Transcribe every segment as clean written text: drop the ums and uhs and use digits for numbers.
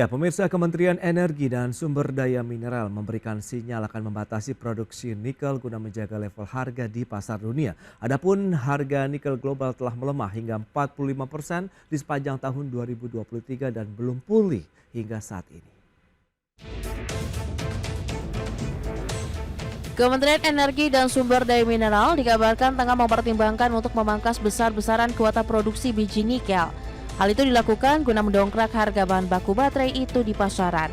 Ya, pemirsa Kementerian Energi dan Sumber Daya Mineral memberikan sinyal akan membatasi produksi nikel guna menjaga level harga di pasar dunia. Adapun harga nikel global telah melemah hingga 45% di sepanjang tahun 2023 dan belum pulih hingga saat ini. Kementerian Energi dan Sumber Daya Mineral dikabarkan tengah mempertimbangkan untuk memangkas besar-besaran kuota produksi biji nikel. Hal itu dilakukan guna mendongkrak harga bahan baku baterai itu di pasaran.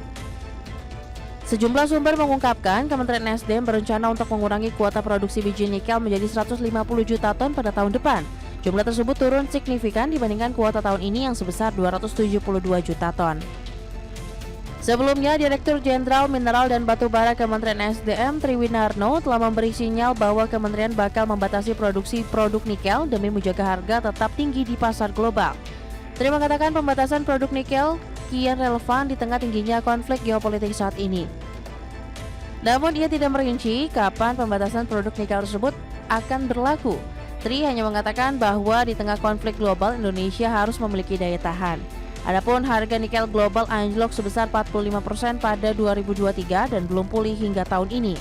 Sejumlah sumber mengungkapkan Kementerian SDM berencana untuk mengurangi kuota produksi biji nikel menjadi 150 juta ton pada tahun depan. Jumlah tersebut turun signifikan dibandingkan kuota tahun ini yang sebesar 272 juta ton. Sebelumnya, Direktur Jenderal Mineral dan Batubara Kementerian SDM Triwinarno telah memberi sinyal bahwa kementerian bakal membatasi produksi produk nikel demi menjaga harga tetap tinggi di pasar global. Tri mengatakan pembatasan produk nikel kian relevan di tengah tingginya konflik geopolitik saat ini. Namun ia tidak merinci kapan pembatasan produk nikel tersebut akan berlaku. Tri hanya mengatakan bahwa di tengah konflik global Indonesia harus memiliki daya tahan. Adapun harga nikel global anjlok sebesar 45% pada 2023 dan belum pulih hingga tahun ini.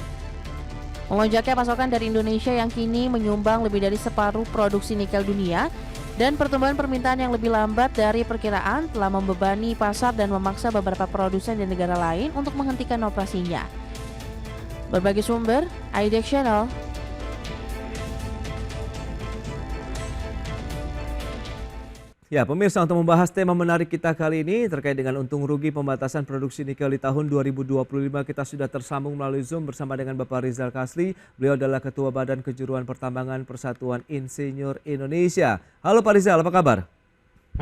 Melonjaknya pasokan dari Indonesia yang kini menyumbang lebih dari separuh produksi nikel dunia dan pertumbuhan permintaan yang lebih lambat dari perkiraan telah membebani pasar dan memaksa beberapa produsen di negara lain untuk menghentikan operasinya. Berbagai sumber, IDEX Channel. Ya, pemirsa, untuk membahas tema menarik kita kali ini terkait dengan untung rugi pembatasan produksi nikel di tahun 2025, kita sudah tersambung melalui Zoom bersama dengan Bapak Rizal Kasli. Beliau adalah Ketua Badan Kejuruan Pertambangan Persatuan Insinyur Indonesia. Halo Pak Rizal, apa kabar?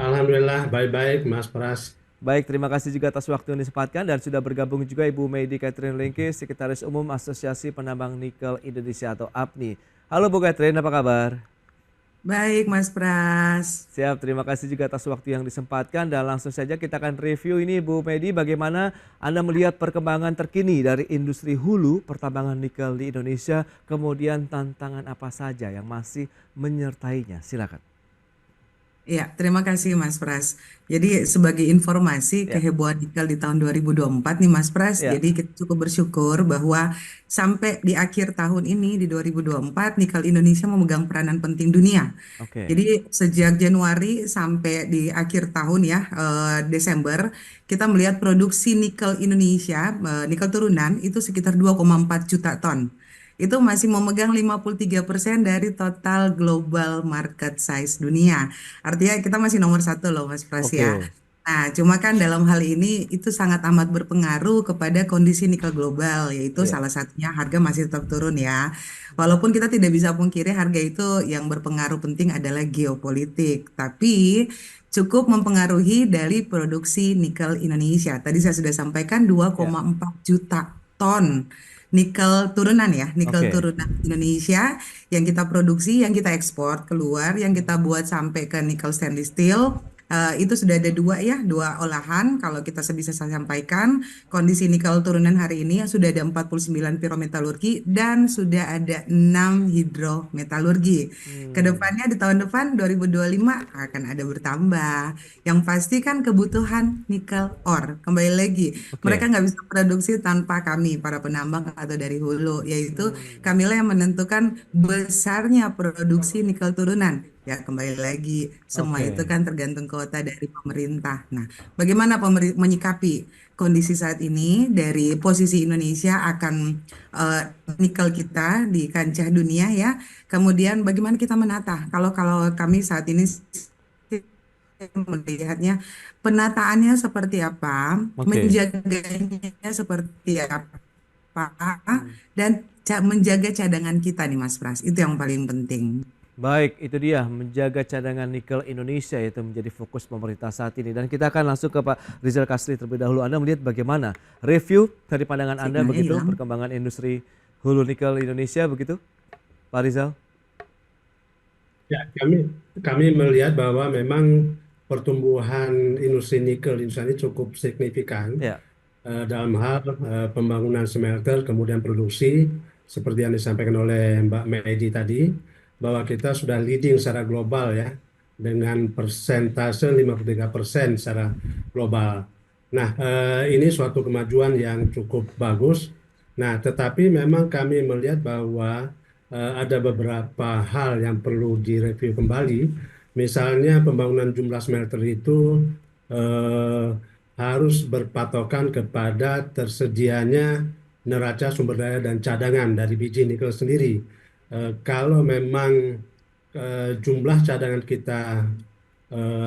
Alhamdulillah, baik-baik Mas Pras. Baik, terima kasih juga atas waktu yang disempatkan dan sudah bergabung juga Ibu Medi Catherine Lengke, Sekretaris Umum Asosiasi Penambang Nikel Indonesia atau APNI. Halo Bu Catherine, apa kabar? Baik, Mas Pras. Siap, terima kasih juga atas waktu yang disempatkan dan langsung saja kita akan review ini Bu Medi, bagaimana Anda melihat perkembangan terkini dari industri hulu pertambangan nikel di Indonesia, kemudian tantangan apa saja yang masih menyertainya. Silakan. Ya, terima kasih Mas Pras. Jadi sebagai informasi Ya, kehebohan nikel di tahun 2024 nih Mas Pras, ya, jadi kita cukup bersyukur bahwa sampai di akhir tahun ini di 2024 nikel Indonesia memegang peranan penting dunia. oke. Jadi sejak Januari sampai di akhir tahun ya, Desember, kita melihat produksi nikel Indonesia, nikel turunan itu sekitar 2,4 juta ton. Itu masih memegang 53% dari total global market size dunia. Artinya kita masih nomor satu loh Mas Pras ya. Oke, Nah, cuma kan dalam hal ini itu sangat amat berpengaruh kepada kondisi nikel global, yaitu iya, salah satunya harga masih tetap turun ya. Walaupun kita tidak bisa pungkiri harga itu yang berpengaruh penting adalah geopolitik, tapi cukup mempengaruhi dari produksi nikel Indonesia. Tadi saya sudah sampaikan ya, 2,4 juta ton nikel turunan ya, nikel oke. turunan Indonesia yang kita produksi, yang kita ekspor keluar, yang kita buat sampai ke nikel stainless steel. Itu sudah ada dua ya, dua olahan. Kalau kita bisa saya sampaikan, kondisi nikel turunan hari ini sudah ada 49 pirometalurgi dan sudah ada 6 hidrometalurgi. Hmm, Kedepannya di tahun depan 2025 akan ada bertambah. Yang pasti kan kebutuhan nikel ore. Kembali lagi, mereka oke. nggak bisa produksi tanpa kami, para penambang atau dari hulu, yaitu Hmm, kamilah yang menentukan besarnya produksi nikel turunan. Ya, kembali lagi, semua itu oke. kan tergantung kuota dari pemerintah. Nah, bagaimana menyikapi kondisi saat ini dari posisi Indonesia akan eh, nikel kita di kancah dunia ya. Kemudian bagaimana kita menata? Kalau kalau kami saat ini melihatnya penataannya seperti apa, Oke. menjaganya seperti apa, Hmm. dan menjaga cadangan kita nih Mas Pras, itu yang paling penting. Baik, itu dia menjaga cadangan nikel Indonesia itu menjadi fokus pemerintah saat ini. Dan kita akan langsung ke Pak Rizal Kasli terlebih dahulu. Anda melihat bagaimana review dari pandangan Anda Sinyalnya begitu hilang. perkembangan industri hulu nikel Indonesia begitu, Pak Rizal? Ya, kami melihat bahwa memang pertumbuhan industri nikel di Indonesia ini cukup signifikan Ya, dalam hal pembangunan smelter, kemudian produksi, seperti yang disampaikan oleh Mbak Medi tadi, bahwa kita sudah leading secara global ya, dengan persentase 53% secara global. Nah, ini suatu kemajuan yang cukup bagus. Nah, tetapi memang kami melihat bahwa ada beberapa hal yang perlu direview kembali. Misalnya pembangunan jumlah smelter itu eh, harus berpatokan kepada tersedianya neraca sumber daya dan cadangan dari biji nikel sendiri. Kalau memang jumlah cadangan kita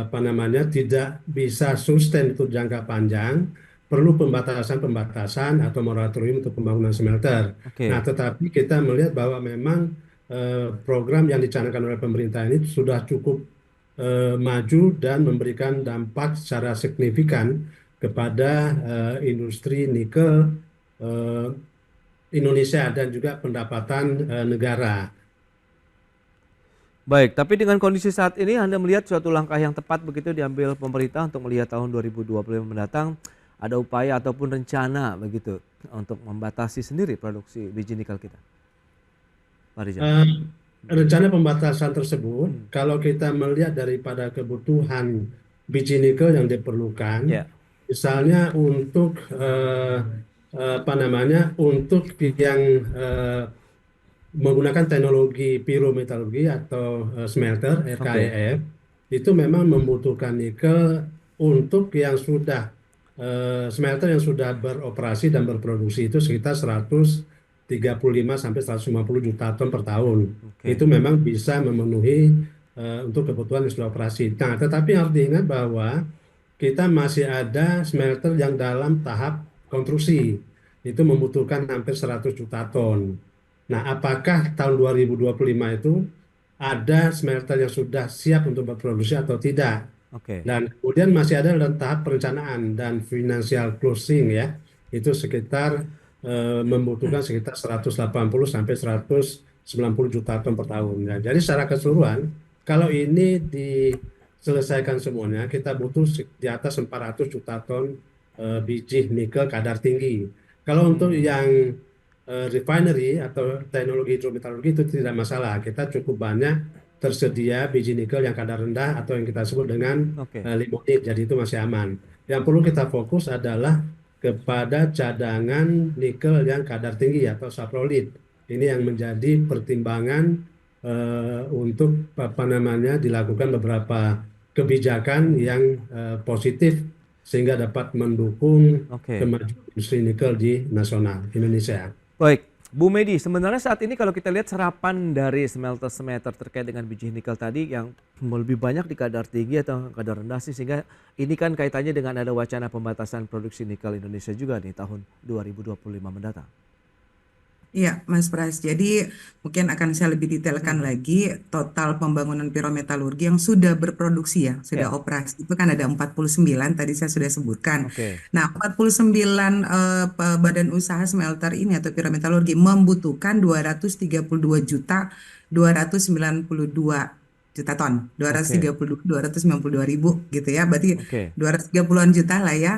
apa namanya tidak bisa sustain untuk jangka panjang, perlu pembatasan-pembatasan atau moratorium untuk pembangunan smelter. Nah, Oke. tetapi kita melihat bahwa memang program yang dicanangkan oleh pemerintah ini sudah cukup maju dan memberikan dampak secara signifikan kepada industri nikel eh, Indonesia dan juga pendapatan negara. Baik, tapi dengan kondisi saat ini Anda melihat suatu langkah yang tepat begitu diambil pemerintah untuk melihat tahun 2025 mendatang ada upaya ataupun rencana begitu untuk membatasi sendiri produksi biji nikel kita, Pak Rizal. Eh, Rencana pembatasan tersebut, Hmm. kalau kita melihat daripada kebutuhan biji nikel yang diperlukan, Ya, misalnya untuk apa namanya, untuk yang menggunakan teknologi pyrometalurgi atau smelter oke, RKEF, itu memang membutuhkan nikel untuk yang sudah smelter yang sudah beroperasi dan berproduksi itu sekitar 135 sampai 150 juta ton per tahun. Itu oke, memang bisa memenuhi untuk kebutuhan yang sudah operasi. Nah, tetapi harus diingat bahwa kita masih ada smelter yang dalam tahap konstruksi. Itu membutuhkan hampir 100 juta ton. Nah, apakah tahun 2025 itu ada smelter yang sudah siap untuk berproduksi atau tidak? oke. Dan kemudian masih ada dalam tahap perencanaan dan financial closing ya. Itu sekitar membutuhkan sekitar 180 sampai 190 juta ton per tahun. Ya, jadi secara keseluruhan, kalau ini diselesaikan semuanya, kita butuh di atas 400 juta ton biji nikel kadar tinggi. Kalau untuk Hmm. yang refinery atau teknologi hidrometalurgi itu tidak masalah. Kita cukup banyak tersedia biji nikel yang kadar rendah atau yang kita sebut dengan Oke. limonite, jadi itu masih aman. Yang perlu kita fokus adalah kepada cadangan nikel yang kadar tinggi atau saprolit. Ini yang menjadi pertimbangan untuk apa namanya dilakukan beberapa kebijakan yang positif sehingga dapat mendukung Oke. kemajuan industri nikel di nasional Indonesia. Baik, Bu Medi, sebenarnya saat ini kalau kita lihat serapan dari smelter-smelter terkait dengan biji nikel tadi yang lebih banyak di kadar tinggi atau kadar rendah sih, sehingga ini kan kaitannya dengan ada wacana pembatasan produksi nikel Indonesia juga di tahun 2025 mendatang. Iya, Mas Pras. Jadi mungkin akan saya lebih detailkan Hmm. lagi total pembangunan pirometalurgi yang sudah berproduksi ya, sudah Ya, operasi. Itu kan ada 49 tadi saya sudah sebutkan. oke, Nah, 49 badan usaha smelter ini atau pirometalurgi membutuhkan 232 juta 292 juta ton. oke, 292 ribu gitu ya. Berarti oke, 230-an juta lah ya.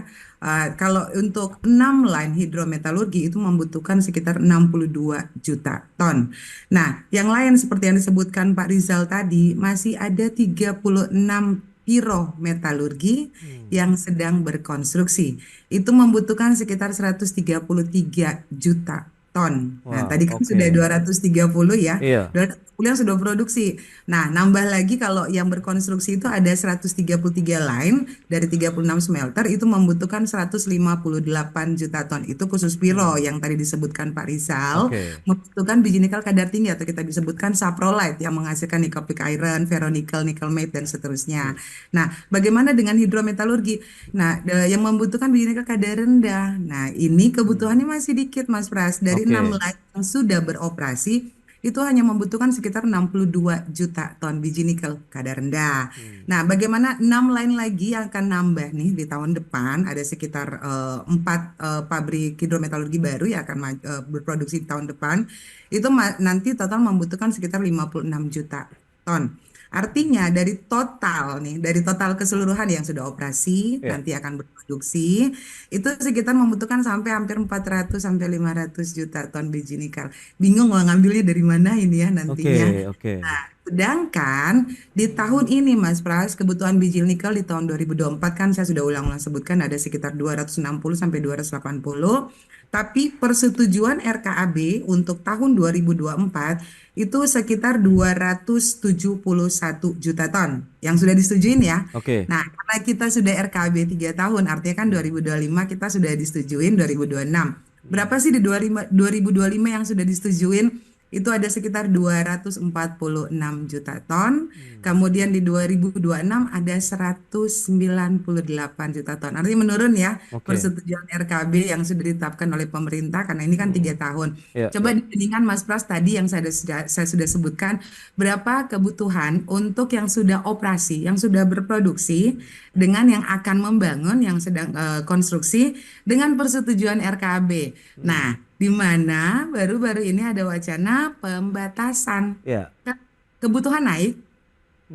Kalau untuk 6 line hidrometalurgi itu membutuhkan sekitar 62 juta ton. Nah, yang lain seperti yang disebutkan Pak Rizal tadi, masih ada 36 pirometalurgi Hmm. yang sedang berkonstruksi. Itu membutuhkan sekitar 133 juta ton. Nah, Wow, tadi kan oke, sudah 230 ya. iya, 230 yang sudah produksi. Nah, nambah lagi kalau yang berkonstruksi itu ada 133 line dari 36 smelter itu membutuhkan 158 juta ton. Itu khusus piro Hmm. yang tadi disebutkan Pak Rizal, Oke, membutuhkan biji nikel kadar tinggi atau kita disebutkan saprolite yang menghasilkan nickel pig iron, ferronikel, nickel matte dan seterusnya. Nah, bagaimana dengan hidrometalurgi? Nah, yang membutuhkan biji nikel kadar rendah. Nah, ini Hmm. kebutuhannya masih dikit Mas Pras. Dari 6 Oke, line yang sudah beroperasi itu hanya membutuhkan sekitar 62 juta ton biji nikel kadar rendah. Hmm. Nah, bagaimana 6 line lagi yang akan nambah nih di tahun depan? Ada sekitar 4 pabrik hidrometalurgi baru yang akan berproduksi di tahun depan. Itu nanti total membutuhkan sekitar 56 juta ton. Artinya dari total keseluruhan yang sudah operasi ya, nanti akan berproduksi itu sekitar membutuhkan sampai hampir 400 sampai 500 juta ton biji nikel. Bingung mau ngambilnya dari mana ini ya oke, nantinya. oke, Nah, Sedangkan di tahun ini Mas Pras, kebutuhan biji nikel di tahun 2024 kan saya sudah ulang-ulang sebutkan ada sekitar 260 sampai 280. Tapi persetujuan RKAB untuk tahun 2024 itu sekitar 271 juta ton yang sudah disetujuin ya. Oke. Nah, karena kita sudah RKAB 3 tahun, artinya kan 2025 kita sudah disetujuin 2026. Berapa sih di 2025 yang sudah disetujuin? Itu ada sekitar 246 juta ton. Kemudian di 2026 ada 198 juta ton. Artinya menurun ya Oke. persetujuan RKB yang sudah ditetapkan oleh pemerintah karena ini kan 3 tahun. Ya, Coba dibandingkan Mas Pras tadi yang saya sudah sebutkan berapa kebutuhan untuk yang sudah operasi, yang sudah berproduksi dengan yang akan membangun, yang sedang konstruksi dengan persetujuan RKB. Nah, di mana baru-baru ini ada wacana pembatasan. ya. Kan kebutuhan naik,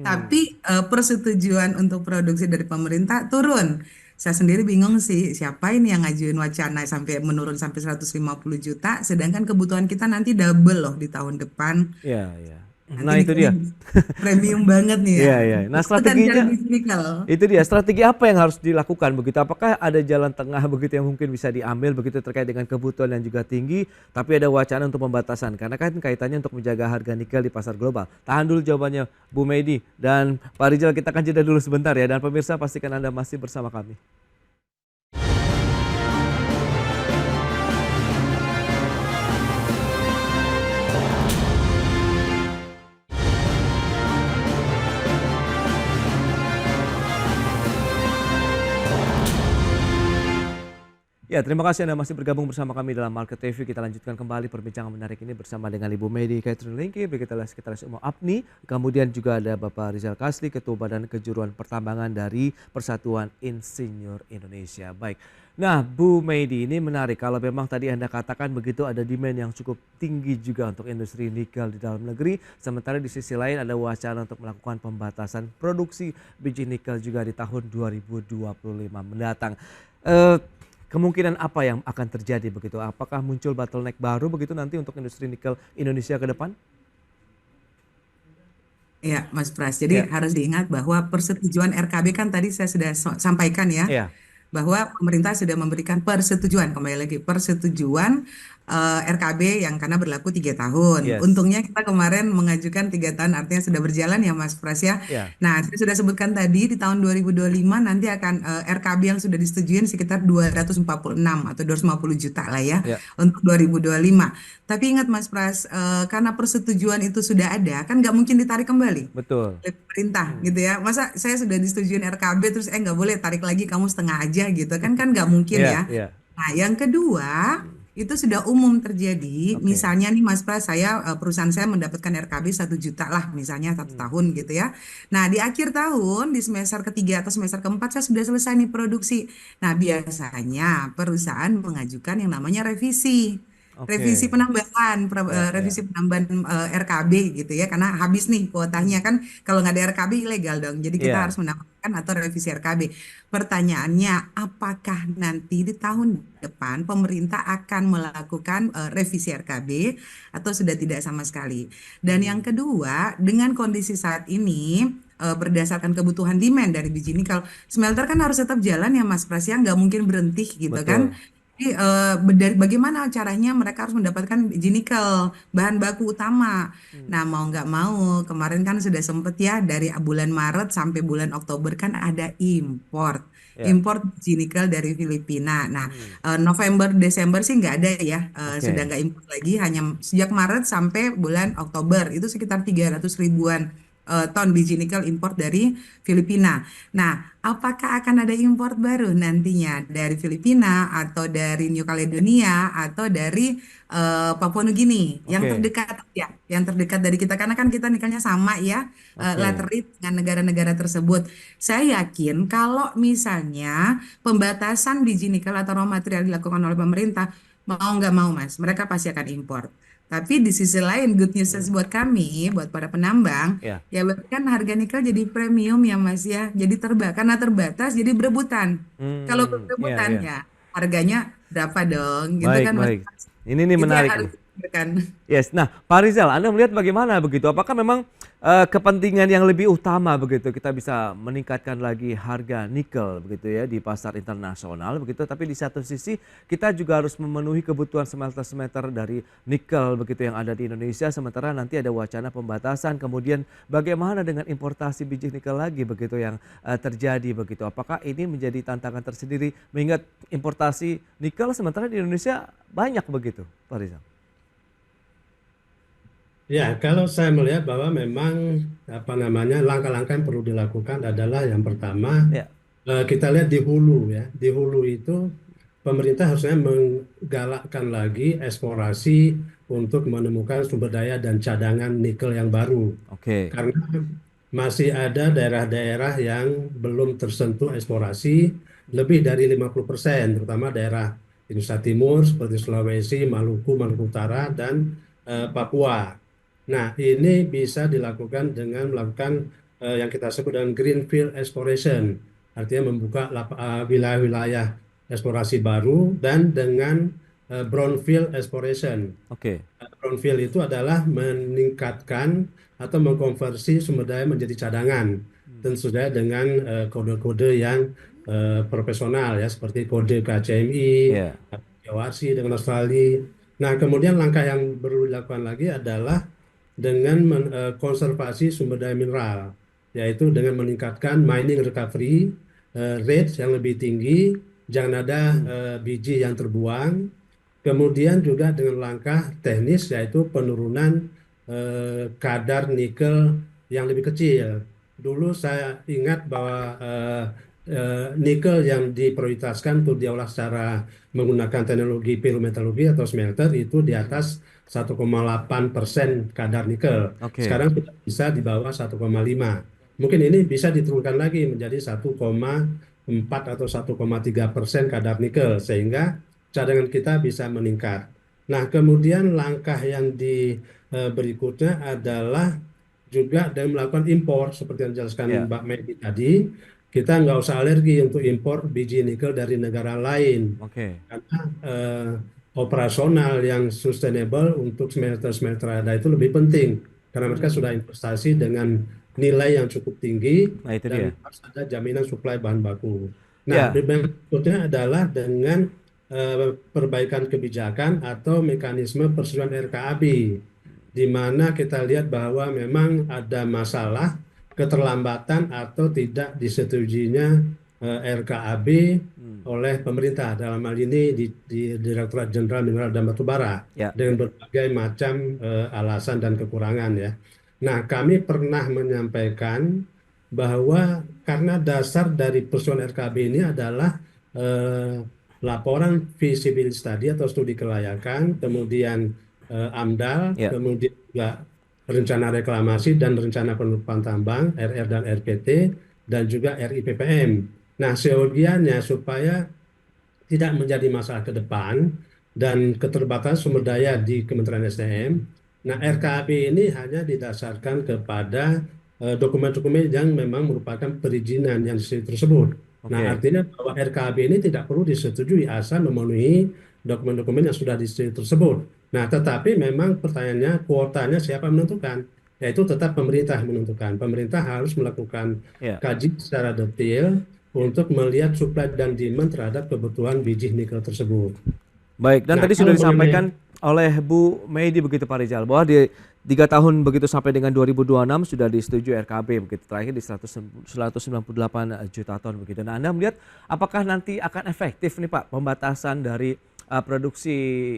tapi persetujuan untuk produksi dari pemerintah turun. Saya sendiri bingung sih, siapa ini yang ngajuin wacana sampai menurun sampai 150 juta, sedangkan kebutuhan kita nanti double loh di tahun depan. Ya, ya. Nah, Nanti itu nikahnya dia. premium banget nih ya. Iya, iya. Nah, Itu potensial strateginya bisnis nikel. itu dia. Strategi apa yang harus dilakukan begitu? Apakah ada jalan tengah begitu yang mungkin bisa diambil begitu terkait dengan kebutuhan yang juga tinggi, tapi ada wacana untuk pembatasan? Karena kan kaitannya untuk menjaga harga nikel di pasar global. Tahan dulu jawabannya Bu Medi dan Pak Rizal, kita akan jeda dulu sebentar ya. Dan pemirsa pastikan Anda masih bersama kami. Ya, terima kasih Anda masih bergabung bersama kami dalam Market TV. Kita lanjutkan kembali perbincangan menarik ini bersama dengan Ibu Medi Catherine Lingki, Sekretaris Umum APNI. Kemudian juga ada Bapak Rizal Kasli, Ketua Badan Kejuruan Pertambangan dari Persatuan Insinyur Indonesia. Baik, nah Bu Medi, ini menarik kalau memang tadi Anda katakan begitu ada demand yang cukup tinggi juga untuk industri nikel di dalam negeri. Sementara di sisi lain ada wacana untuk melakukan pembatasan produksi biji nikel juga di tahun 2025 mendatang. Kemungkinan apa yang akan terjadi begitu? Apakah muncul bottleneck baru begitu nanti untuk industri nikel Indonesia ke depan? Ya, Mas Pras. Jadi Ya, harus diingat bahwa persetujuan RKB kan tadi saya sudah sampaikan ya, ya, bahwa pemerintah sudah memberikan persetujuan, kembali lagi persetujuan RKB yang karena berlaku 3 tahun. yes, Untungnya kita kemarin mengajukan 3 tahun, artinya sudah berjalan ya Mas Pras ya. ya, Nah, saya sudah sebutkan tadi di tahun 2025 nanti akan RKB yang sudah disetujui sekitar 246 atau 250 juta lah ya ya, untuk 2025. Tapi ingat Mas Pras, karena persetujuan itu sudah ada, kan nggak mungkin ditarik kembali betul. oleh pemerintah gitu ya. Masa saya sudah disetujuin RKB terus nggak boleh tarik lagi kamu setengah aja gitu kan nggak mungkin Ya, ya. ya, Nah, yang kedua itu sudah umum terjadi. oke. Misalnya nih Mas Pras, perusahaan saya mendapatkan RKB 1 juta lah misalnya 1 tahun gitu ya. Nah, di akhir tahun di semester ketiga atau semester keempat saya sudah selesai nih produksi. Nah, biasanya perusahaan mengajukan yang namanya revisi. Revisi Oke, penambahan, ya, ya, revisi penambahan RKB gitu ya, karena habis nih kuotanya kan kalau nggak ada RKB ilegal dong. Jadi kita harus ya. menambahkan atau revisi RKB. Pertanyaannya, apakah nanti di tahun depan pemerintah akan melakukan revisi RKB atau sudah tidak sama sekali? Dan yang kedua, dengan kondisi saat ini berdasarkan kebutuhan demand dari biji nikel, smelter kan harus tetap jalan ya Mas Pras ya, nggak mungkin berhenti gitu kan. Betul. Jadi bagaimana caranya mereka harus mendapatkan biji nikel, bahan baku utama. Nah, mau nggak mau, kemarin kan sudah sempet ya dari bulan Maret sampai bulan Oktober kan ada import. Ya, Import biji nikel dari Filipina. Nah, hmm, November, Desember sih nggak ada ya. Sudah oke. nggak import lagi, hanya sejak Maret sampai bulan Oktober. Itu sekitar 300 ribuan ton biji nikel import dari Filipina. Nah, apakah akan ada import baru nantinya dari Filipina atau dari New Caledonia atau dari Papua Nugini yang Oke, terdekat ya, yang terdekat dari kita karena kan kita nikelnya sama ya, oke. laterit dengan negara-negara tersebut. Saya yakin kalau misalnya pembatasan biji nikel atau raw material dilakukan oleh pemerintah, mau nggak mau Mas, mereka pasti akan import. Tapi di sisi lain good news Hmm, buat kami, buat para penambang, ya. ya berarti kan harga nikel jadi premium ya Mas ya. Jadi karena terbatas jadi berebutan. Kalau Ya, berebutan ya. ya harganya berapa dong gitu Baik, kan Mas. baik. Ini nih Itu yang menarik harus nih. dipikirkan. Yes. Nah, Pak Rizal, Anda melihat bagaimana begitu? Apakah memang kepentingan yang lebih utama begitu kita bisa meningkatkan lagi harga nikel begitu ya di pasar internasional begitu, tapi di satu sisi kita juga harus memenuhi kebutuhan smelter-smelter dari nikel begitu yang ada di Indonesia, sementara nanti ada wacana pembatasan. Kemudian bagaimana dengan importasi biji nikel lagi begitu yang terjadi begitu, apakah ini menjadi tantangan tersendiri mengingat importasi nikel sementara di Indonesia banyak begitu, Pak Rizal? Ya, kalau saya melihat bahwa memang apa namanya langkah-langkah yang perlu dilakukan adalah yang pertama Ya, kita lihat di hulu ya. Di hulu itu pemerintah harusnya menggalakkan lagi eksplorasi untuk menemukan sumber daya dan cadangan nikel yang baru. oke. Karena masih ada daerah-daerah yang belum tersentuh eksplorasi lebih dari 50%, terutama daerah Indonesia Timur seperti Sulawesi, Maluku, Maluku Utara, dan Papua. Nah, ini bisa dilakukan dengan melakukan yang kita sebut dengan greenfield exploration, artinya membuka wilayah-wilayah eksplorasi baru, dan dengan brownfield exploration. Oke. Brownfield itu adalah meningkatkan atau mengkonversi sumber daya menjadi cadangan, tentu saja dengan kode-kode yang profesional ya, seperti kode KCMI, Ya. JWRC dengan Australia. Nah, kemudian langkah yang perlu dilakukan lagi adalah dengan konservasi sumber daya mineral, yaitu dengan meningkatkan mining recovery rate yang lebih tinggi, jangan ada biji yang terbuang. Kemudian juga dengan langkah teknis yaitu penurunan kadar nikel yang lebih kecil. Dulu saya ingat bahwa nikel yang diprioritaskan untuk diolah secara menggunakan teknologi pyrometallurgi atau smelter itu di atas 1,8% kadar nikel. Oke. Sekarang sudah bisa di bawah 1,5. Mungkin ini bisa diturunkan lagi menjadi 1,4 atau 1,3% kadar nikel sehingga cadangan kita bisa meningkat. Nah, kemudian langkah yang berikutnya adalah juga dengan melakukan impor seperti yang dijelaskan Ya. Mbak Medi tadi. Kita nggak usah alergi untuk impor biji nikel dari negara lain Oke. karena operasional yang sustainable untuk smelter-smelter ada itu lebih penting karena mereka sudah investasi dengan nilai yang cukup tinggi Nah, itu dia. dan harus ada jaminan suplai bahan baku. Nah, Ya. berikutnya adalah dengan perbaikan kebijakan atau mekanisme persetujuan RKAB, di mana kita lihat bahwa memang ada masalah keterlambatan atau tidak disetujuinya RKAB oleh pemerintah, dalam hal ini di Direktorat Jenderal Mineral dan Batubara, Ya. dengan berbagai macam alasan dan kekurangan ya. Nah, kami pernah menyampaikan bahwa karena dasar dari persetujuan RKAB ini adalah laporan feasibility study atau studi kelayakan, kemudian AMDAL, Ya. kemudian juga rencana reklamasi dan rencana penutupan tambang RR dan RPT, dan juga RIPPM. Nah, seyogianya supaya tidak menjadi masalah ke depan dan keterbatasan sumber daya di Kementerian SDM. Nah, RKAB ini hanya didasarkan kepada dokumen-dokumen yang memang merupakan perizinan yang tersebut. Nah, Oke. artinya bahwa RKAB ini tidak perlu disetujui asal memenuhi dokumen-dokumen yang sudah disetujui tersebut. Nah, tetapi memang pertanyaannya kuotanya siapa menentukan? Yaitu tetap pemerintah menentukan. Pemerintah harus melakukan Ya. kaji secara detail untuk melihat supply dan demand terhadap kebutuhan biji nikel tersebut. Baik, dan Nah, tadi kalau sudah disampaikan mengenai oleh Bu Medi begitu Pak Rizal bahwa di 3 tahun begitu sampai dengan 2026 sudah disetujui RKB begitu, terakhir di 198 juta ton begitu. Nah, Anda melihat apakah nanti akan efektif nih Pak pembatasan dari produksi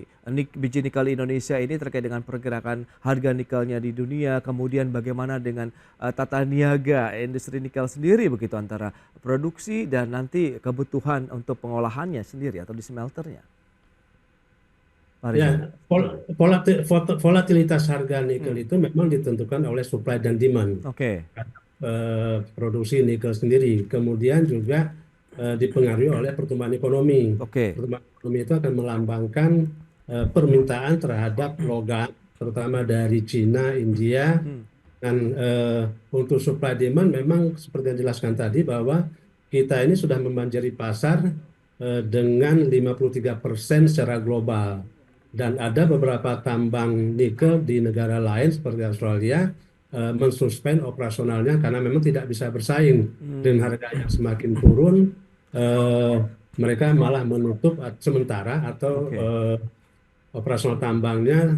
biji nikel Indonesia ini terkait dengan pergerakan harga nikelnya di dunia, kemudian bagaimana dengan tata niaga industri nikel sendiri begitu antara produksi dan nanti kebutuhan untuk pengolahannya sendiri atau di smelternya. Pak Rizal. ya, volatilitas harga nikel itu memang ditentukan oleh supply dan demand Oke. produksi nikel sendiri. Kemudian juga dipengaruhi oleh pertumbuhan ekonomi. Oke. Pertumbuhan ekonomi itu akan melambangkan permintaan terhadap logam, terutama dari Cina, India, dan untuk supply demand memang seperti yang dijelaskan tadi bahwa kita ini sudah membanjiri pasar dengan 53% secara global. Dan ada beberapa tambang nikel di negara lain seperti Australia mensuspend operasionalnya karena memang tidak bisa bersaing dengan harga yang semakin turun. eh, Mereka malah menutup sementara atau Oke. operasional tambangnya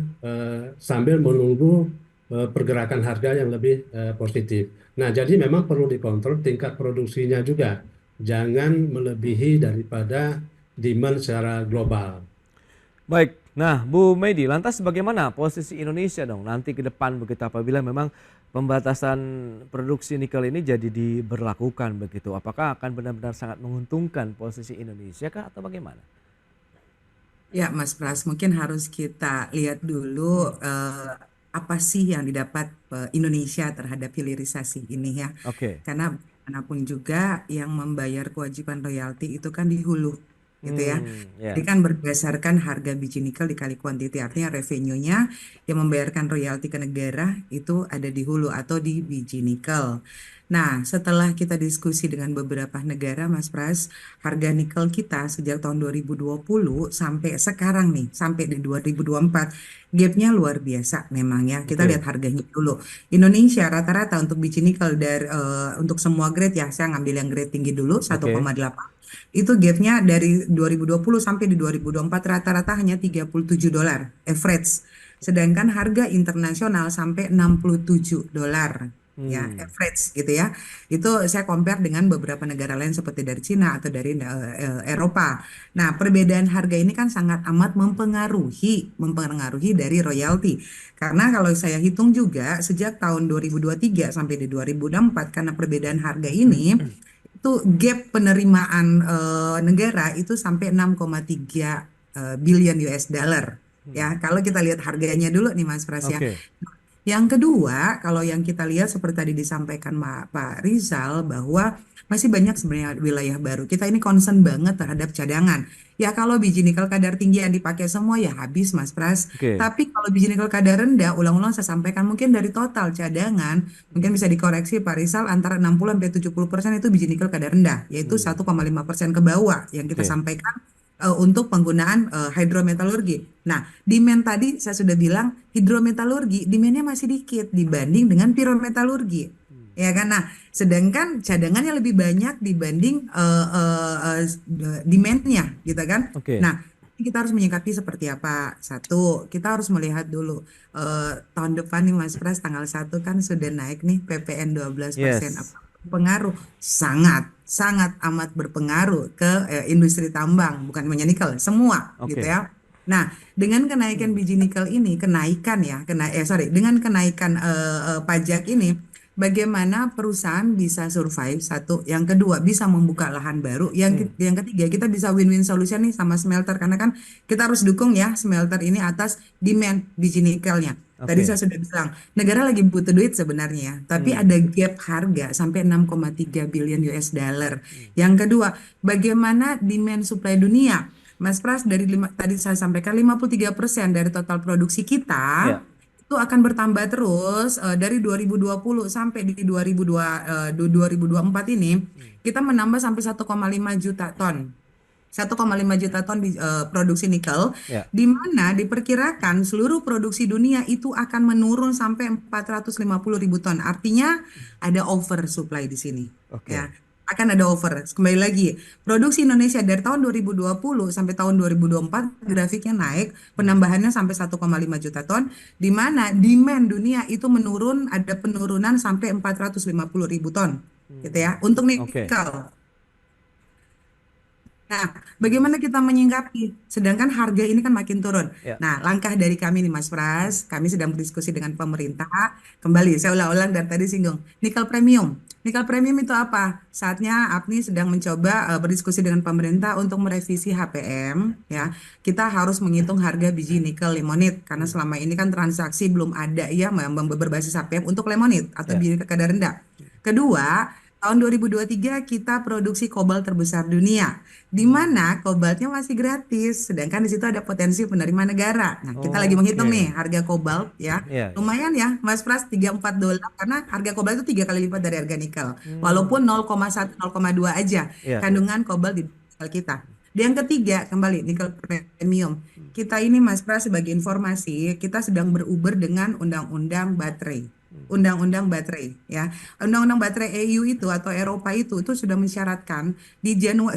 sambil menunggu pergerakan harga yang lebih positif. Nah, jadi memang perlu dikontrol tingkat produksinya juga, jangan melebihi daripada demand secara global. Baik, nah Bu Medi, lantas bagaimana posisi Indonesia dong nanti ke depan begitu apabila memang pembatasan produksi nikel ini jadi diberlakukan begitu? Apakah akan benar-benar sangat menguntungkan posisi Indonesia kah atau bagaimana? Ya, Mas Pras, mungkin harus kita lihat dulu apa sih yang didapat Indonesia terhadap hilirisasi ini ya. Oke. Karena bagaimanapun juga yang membayar kewajiban royalti itu kan di hulu, gitu ya. Jadi Ya. kan berdasarkan harga biji nikel dikali kuantiti, artinya revenue-nya yang membayarkan royalti ke negara itu ada di hulu atau di biji nikel. Nah, setelah kita diskusi dengan beberapa negara, Mas Pras, harga nikel kita sejak tahun 2020 sampai sekarang nih, sampai di 2024, gapnya luar biasa memang ya. Kita lihat Oke. harganya dulu. Indonesia rata-rata untuk biji nikel dari untuk semua grade ya, saya ngambil yang grade tinggi dulu, Oke. 1,8. Itu gapnya dari 2020 sampai di 2024 rata-rata hanya $37 average. Sedangkan harga internasional sampai $67 ya Hmm. average gitu ya. Itu saya compare dengan beberapa negara lain seperti dari Cina atau dari Eropa. Nah, perbedaan harga ini kan sangat amat mempengaruhi dari royalti. Karena kalau saya hitung juga sejak tahun 2023 sampai di 2024 karena perbedaan harga ini itu gap penerimaan negara itu sampai 6,3 billion US dollar. Ya, kalau kita lihat harganya dulu nih Mas Pras ya. Oke. Yang kedua, kalau yang kita lihat seperti tadi disampaikan Pak Rizal bahwa masih banyak sebenarnya wilayah baru. Kita ini concern banget terhadap cadangan. Ya kalau biji nikel kadar tinggi yang dipakai semua ya habis Mas Pras. Oke. Tapi kalau biji nikel kadar rendah, ulang-ulang saya sampaikan mungkin dari total cadangan, mungkin bisa dikoreksi Pak Rizal antara 60-70% itu biji nikel kadar rendah, yaitu Hmm. 1,5% ke bawah yang kita Oke. sampaikan untuk penggunaan hidrometalurgi. Nah, demand tadi saya sudah bilang hidrometalurgi demandnya masih dikit dibanding dengan pirometalurgi. Ya kan? Nah, sedangkan cadangannya lebih banyak dibanding demandnya, gitu kan? Oke. Nah, kita harus menyikapi seperti apa? Satu, kita harus melihat dulu tahun depan nih Mas Pras tanggal 1 kan sudah naik nih PPN 12%. Yes. Apa pengaruh? Sangat, sangat amat berpengaruh ke industri tambang, bukan hanya nikel, semua gitu Oke. ya. Nah, dengan kenaikan biji nikel ini, dengan kenaikan pajak ini, bagaimana perusahaan bisa survive? Satu, yang kedua bisa membuka lahan baru, Hmm. yang ketiga kita bisa win-win solution nih sama smelter karena kan kita harus dukung ya smelter ini atas demand biji nikelnya. Tadi saya Oke. sudah bilang, negara lagi butuh duit sebenarnya ya, tapi Hmm. ada gap harga sampai 6,3 billion US dollar. Yang kedua, bagaimana demand supply dunia? Mas Pras, tadi saya sampaikan 53% dari total produksi kita Ya. itu akan bertambah terus dari 2020 sampai di 2024 ini kita menambah sampai 1,5 juta ton. 1,5 juta ton produksi nikel, Ya. di mana diperkirakan seluruh produksi dunia itu akan menurun sampai 450 ribu ton. Artinya ada over supply di sini. Ya, Oke. akan ada over. Kembali lagi, produksi Indonesia dari tahun 2020 sampai tahun 2024 grafiknya naik, penambahannya sampai 1,5 juta ton, di mana demand dunia itu menurun, ada penurunan sampai 450 ribu ton. Gitu ya, untuk Oke. nikel. Nah, bagaimana kita menyingkapi? Sedangkan harga ini kan makin turun. Ya. Nah, langkah dari kami nih Mas Pras, kami sedang berdiskusi dengan pemerintah. Kembali, saya ulang-ulang dari tadi singgung. Nikel premium. Nikel premium itu apa? Saatnya APNI sedang mencoba berdiskusi dengan pemerintah untuk merevisi HPM. Ya, kita harus menghitung harga biji nikel limonit karena selama ini kan transaksi belum ada ya berbasis HPM untuk limonit atau Ya. biji kadar rendah. Kedua, tahun 2023 kita produksi kobalt terbesar dunia, di mana kobaltnya masih gratis, sedangkan di situ ada potensi penerimaan negara. Nah, kita lagi menghitung nih Oke. harga kobalt ya, Ya. Ya. lumayan ya, Mas Pras, $34 karena harga kobalt itu 3 kali lipat dari harga nikel, Hmm. walaupun 0,1 0,2 aja Ya. Ya. kandungan kobalt di nikel kita. Yang ketiga, kembali nikel premium. Kita ini Mas Pras sebagai informasi, kita sedang beruber dengan undang-undang baterai. Undang-Undang Baterai ya. Undang-Undang Baterai EU itu atau Eropa itu sudah mensyaratkan di 18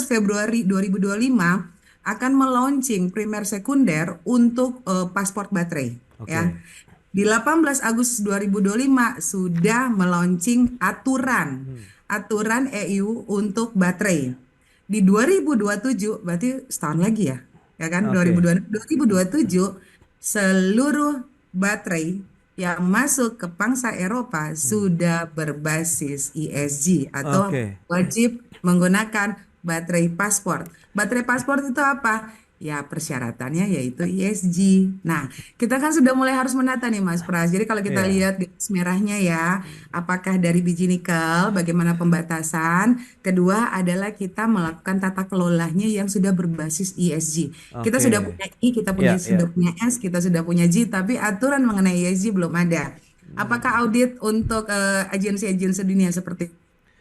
Februari 2025 akan meluncing primer sekunder untuk paspor baterai ya. Oke. Di 18 Agustus 2025 sudah meluncing aturan EU untuk baterai. Di 2027 berarti setahun lagi ya kan? Oke. 2027 seluruh baterai yang masuk ke pangsa Eropa sudah berbasis ESG atau Oke. wajib menggunakan baterai paspor. Baterai paspor itu apa? Ya persyaratannya yaitu ESG. Nah, kita kan sudah mulai harus menata nih Mas Pras. Jadi kalau kita Iya. lihat garis merahnya ya, apakah dari biji nikel, bagaimana pembatasan. Kedua adalah kita melakukan tata kelolanya yang sudah berbasis ESG. Kita Oke. sudah punya I, kita Iya, iya. sudah punya S, kita sudah punya G, tapi aturan mengenai ESG belum ada. Apakah audit untuk agensi-agensi dunia seperti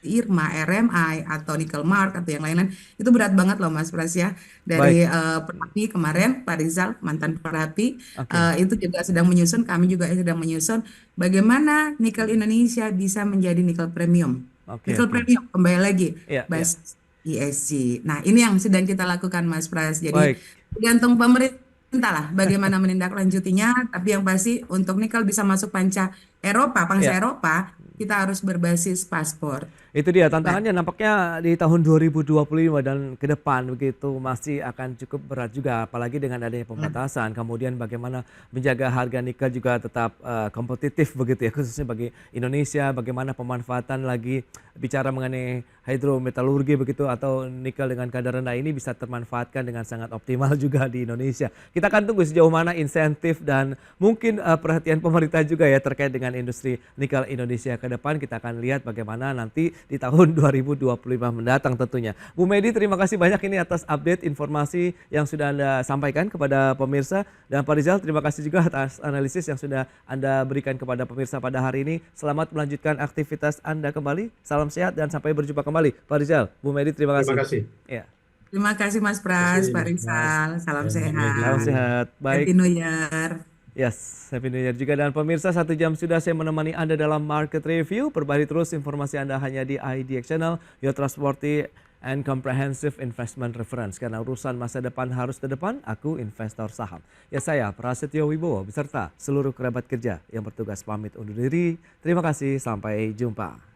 IRMA, RMI, atau Nickel Mark, atau yang lain-lain, itu berat banget loh Mas Pras ya. Dari Baik. Perapi kemarin, Pak Rizal, mantan Perapi, Oke. itu juga sedang menyusun, kami juga sedang menyusun, bagaimana nikel Indonesia bisa menjadi nikel premium. Oke, Nikel oke. premium, kembali lagi, Iya, iya. basis ESG. Nah, ini yang sedang kita lakukan Mas Pras. Jadi, Baik. tergantung pemerintah lah bagaimana menindaklanjutinya, tapi yang pasti untuk nikel bisa masuk pangsa Iya. Eropa, kita harus berbasis paspor. Itu dia Mbak. tantangannya nampaknya di tahun 2025 dan ke depan begitu masih akan cukup berat juga apalagi dengan adanya pembatasan. Kemudian bagaimana menjaga harga nikel juga tetap kompetitif begitu ya khususnya bagi Indonesia, bagaimana pemanfaatan lagi bicara mengenai hidrometalurgi begitu atau nikel dengan kadar rendah ini bisa termanfaatkan dengan sangat optimal juga di Indonesia. Kita akan tunggu sejauh mana insentif dan mungkin perhatian pemerintah juga ya terkait dengan industri nikel Indonesia ke depan. Kita akan lihat bagaimana nanti di tahun 2025 mendatang tentunya. Bu Medi, terima kasih banyak ini atas update informasi yang sudah Anda sampaikan kepada pemirsa. Dan Pak Rizal, terima kasih juga atas analisis yang sudah Anda berikan kepada pemirsa pada hari ini. Selamat melanjutkan aktivitas Anda kembali. Salam sehat dan sampai berjumpa kembali. Pak Rizal, Bu Medi, terima kasih. Terima kasih. Ya, Terima kasih Mas Terima kasih Pras, Pak Mas Pras, Rizal, salam Mbak Medi. salam sehat. sehat. Happy Baik. New Year. Yes, Happy New Year juga dan pemirsa 1 jam sudah saya menemani Anda dalam Market Review. Perbarui terus informasi Anda hanya di IDX Channel, your trustworthy and comprehensive investment reference. Karena urusan masa depan harus ke depan, aku investor saham. Ya saya Prasetyo Wibowo beserta seluruh kerabat kerja yang bertugas pamit undur diri. Terima kasih, sampai jumpa.